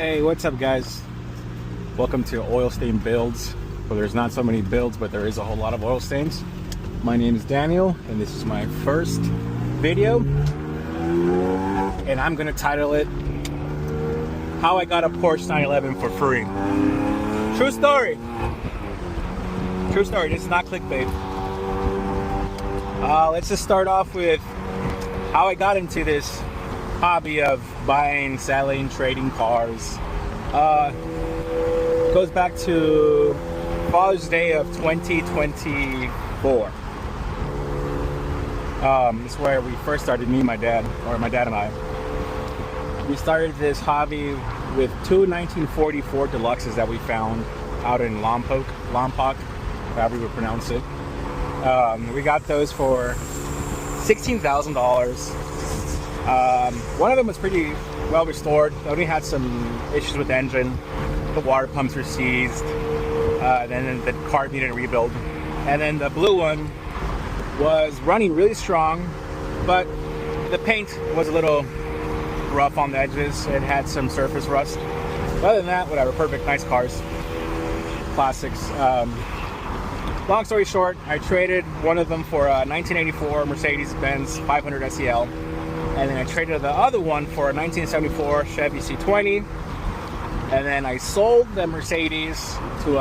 Hey, what's up guys? Welcome to Oil Stain Builds. Well, there's not so many builds, but there is a whole lot of oil stains. My name is Daniel, and this is my first video. And I'm gonna title it, How I Got a Porsche 911 for Free. True story. True story, this is not clickbait. Let's just start off with how I got into this hobby of buying, selling, trading cars. Goes back to Father's Day of 2024. It's where we first started, me and my dad, or my dad and I. We started this hobby with two 1944 Deluxes that we found out in Lompoc, however you would pronounce it. We got those for $16,000. One of them was pretty well restored. It only had some issues with the engine. The water pumps were seized. Then the car needed a rebuild. And then the blue one was running really strong, but the paint was a little rough on the edges. It had some surface rust. But other than that, whatever, perfect, nice cars. Classics. Long story short, I traded one of them for a 1984 Mercedes-Benz 500 SEL. And then I traded the other one for a 1974 Chevy C20. And then I sold the Mercedes to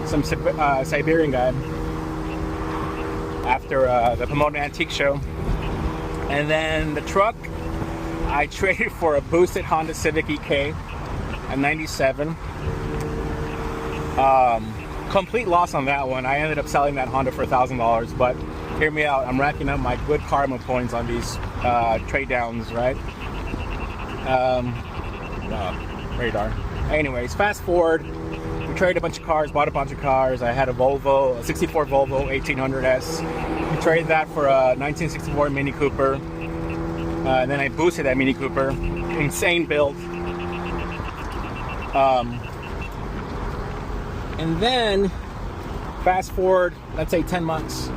some Siberian guy after the Pomona Antique Show. And then the truck I traded for a boosted Honda Civic EK, a 97. Complete loss on that one. I ended up selling that Honda for $1,000, but hear me out. I'm racking up my good karma points on these trade downs, right? Radar. Anyways, fast forward. We traded a bunch of cars, bought a bunch of cars. I had a Volvo, a 64 Volvo 1800S. We traded that for a 1964 Mini Cooper. And then I boosted that Mini Cooper. Insane build. And then, fast forward, let's say 10 months.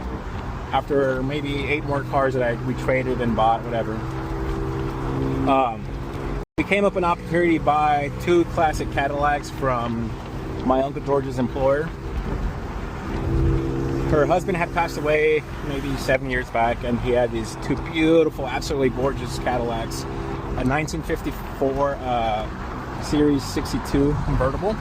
After maybe 8 more cars that we traded and bought, whatever. We came up with an opportunity to buy 2 classic Cadillacs from my Uncle George's employer. Her husband had passed away maybe 7 years back, and he had these 2 beautiful, absolutely gorgeous Cadillacs. A 1954 Series 62 convertible.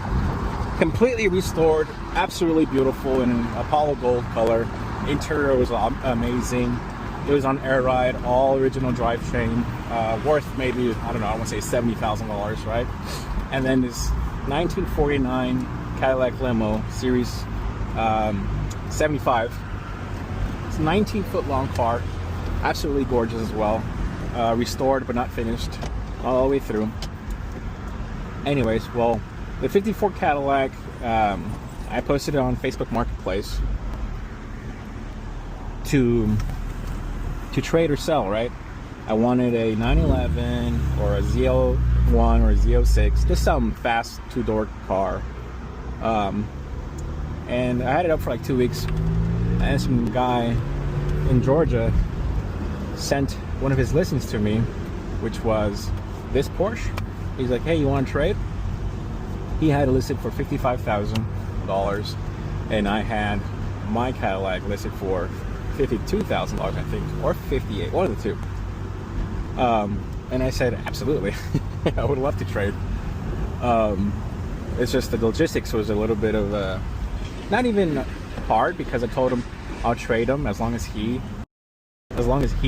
Completely restored, absolutely beautiful in an Apollo gold color. Interior was amazing. It was on air ride, all original drivetrain, worth maybe, I don't know, I want to say $70,000, right? And then this 1949 Cadillac Limo Series 75. It's a 19-foot long car, absolutely gorgeous as well. Restored but not finished, all the way through. Anyways, well, the 54 Cadillac, I posted it on Facebook Marketplace to trade or sell, right? I wanted a 911 or a Z01 or a Z06, just some fast 2-door car. And I had it up for like 2 weeks, and some guy in Georgia sent one of his listings to me, which was this Porsche. He's like, hey, you want to trade? He had it listed for $55,000, and I had my Cadillac listed for $52,000, I think, or $58,000, one of the two. And I said, absolutely, I would love to trade. It's just the logistics was a little bit of not even hard, because I told him I'll trade him as long as he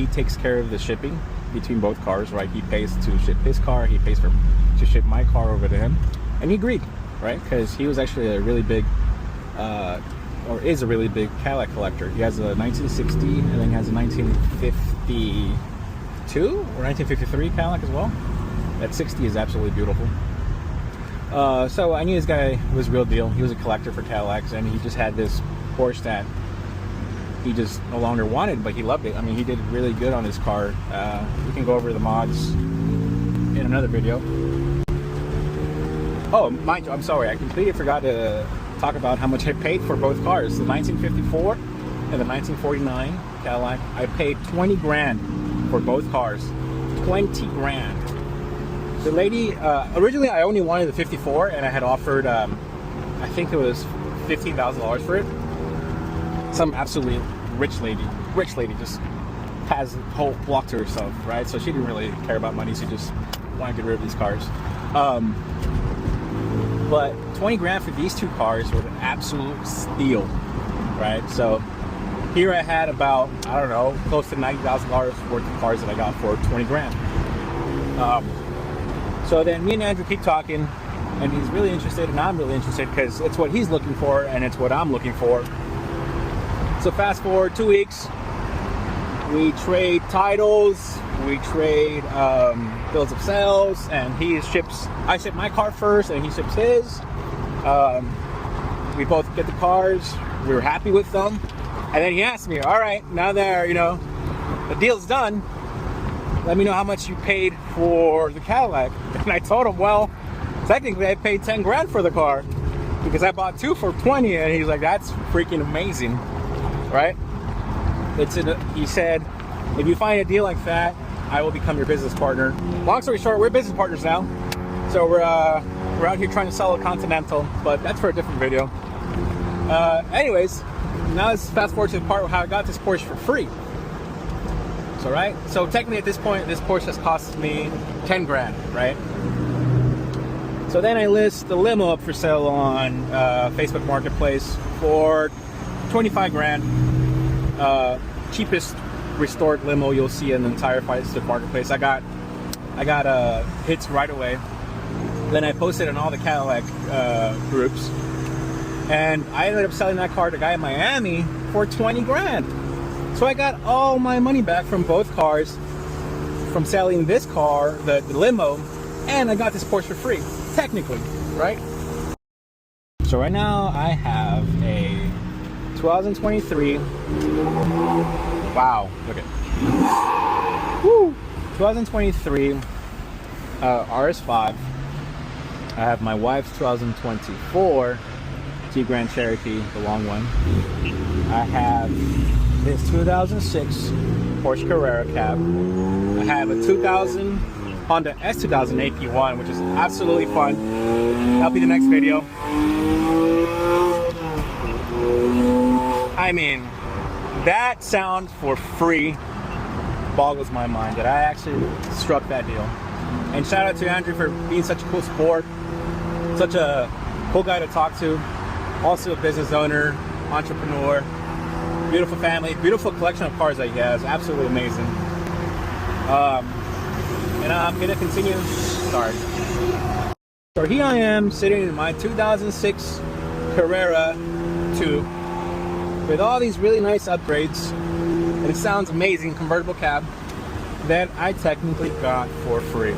takes care of the shipping between both cars, right? He pays to ship his car, he pays to ship my car over to him, and he agreed, right? Because he was actually a really big or is a really big Cadillac collector. He has a 1960 and then he has a 1952 or 1953 Cadillac as well. That 60 is absolutely beautiful. So I knew this guy was real deal. He was a collector for Cadillacs, and he just had this Porsche that he just no longer wanted, but he loved it. I mean, he did really good on his car. We can go over the mods in another video. Oh, mind you, I'm sorry, I completely forgot to talk about how much I paid for both cars. The 1954 and the 1949 Cadillac. I paid 20 grand for both cars. 20 grand. The lady, originally I only wanted the 54, and I had offered, I think it was $15,000 for it. Some absolutely rich lady, just has a whole block to herself, right? So she didn't really care about money. She just wanted to get rid of these cars. But 20 grand for these two cars was an absolute steal, right? So here I had about, I don't know, close to $90,000 worth of cars that I got for 20 grand. So then me and Andrew keep talking, and he's really interested, and I'm really interested, because it's what he's looking for, and it's what I'm looking for. So fast forward 2 weeks, we trade titles, we trade bills of sales, and I ship my car first, and he ships his. We both get the cars, we were happy with them, and then he asked me, all right, now that, the deal's done, let me know how much you paid for the Cadillac. And I told him, well, technically I paid 10 grand for the car because I bought two for 20. And he's like, that's freaking amazing, right? He said, if you find a deal like that, I will become your business partner. Long story short, we're business partners now. So we're out here trying to sell a Continental, but that's for a different video. Anyways, now let's fast forward to the part where how I got this Porsche for free. So technically at this point, this Porsche has cost me 10 grand, right? So then I list the limo up for sale on Facebook Marketplace for 25 grand. Cheapest restored limo you'll see in the entire Facebook Marketplace. I got hits right away. Then I posted on all the Cadillac groups, and I ended up selling that car to a guy in Miami for 20 grand. So I got all my money back from both cars, from selling this car, the limo, and I got this Porsche for free, technically, right? So right now I have a 2023, wow, look at, woo, 2023 RS5. I have my wife's 2024 Jeep Grand Cherokee, the long one. I have this 2006 Porsche Carrera cab. I have a 2000 Honda S2000 AP1, which is absolutely fun. That'll be the next video. I mean, that sound for free boggles my mind that I actually struck that deal. And shout out to Andrew for being such a cool sport, such a cool guy to talk to. Also a business owner, entrepreneur. Beautiful family, beautiful collection of cars that he has, absolutely amazing. And I'm gonna continue. Sorry. So here I am sitting in my 2006 Carrera 2 with all these really nice upgrades. And it sounds amazing, convertible cab that I technically got for free.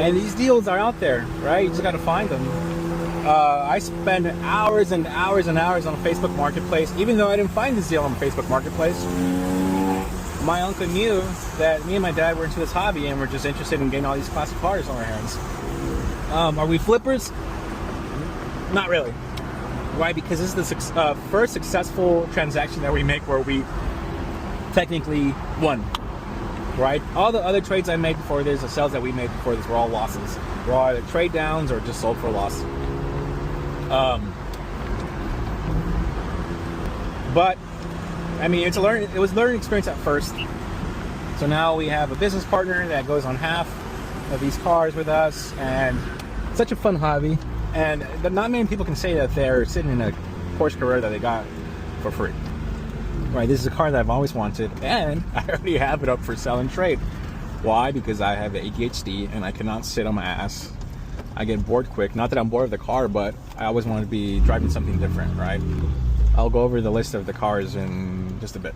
And these deals are out there, right? You just gotta find them. I spend hours and hours and hours on Facebook Marketplace. Even though I didn't find this deal on Facebook Marketplace, my uncle knew that me and my dad were into this hobby and we're just interested in getting all these classic cars on our hands. Are we flippers? Not really. Why? Because this is the first successful transaction that we make where we technically won. Right? All the other trades I made before this, the sales that we made before this, were all losses. Were all either trade downs or just sold for a loss. But I mean, it was a learning experience at first. So now we have a business partner that goes on half of these cars with us, and it's such a fun hobby. And not many people can say that they're sitting in a Porsche Carrera that they got for free. Right, this is a car that I've always wanted, and I already have it up for sell and trade. Why? Because I have ADHD and I cannot sit on my ass. I get bored quick. Not that I'm bored of the car, but I always want to be driving something different, right? I'll go over the list of the cars in just a bit.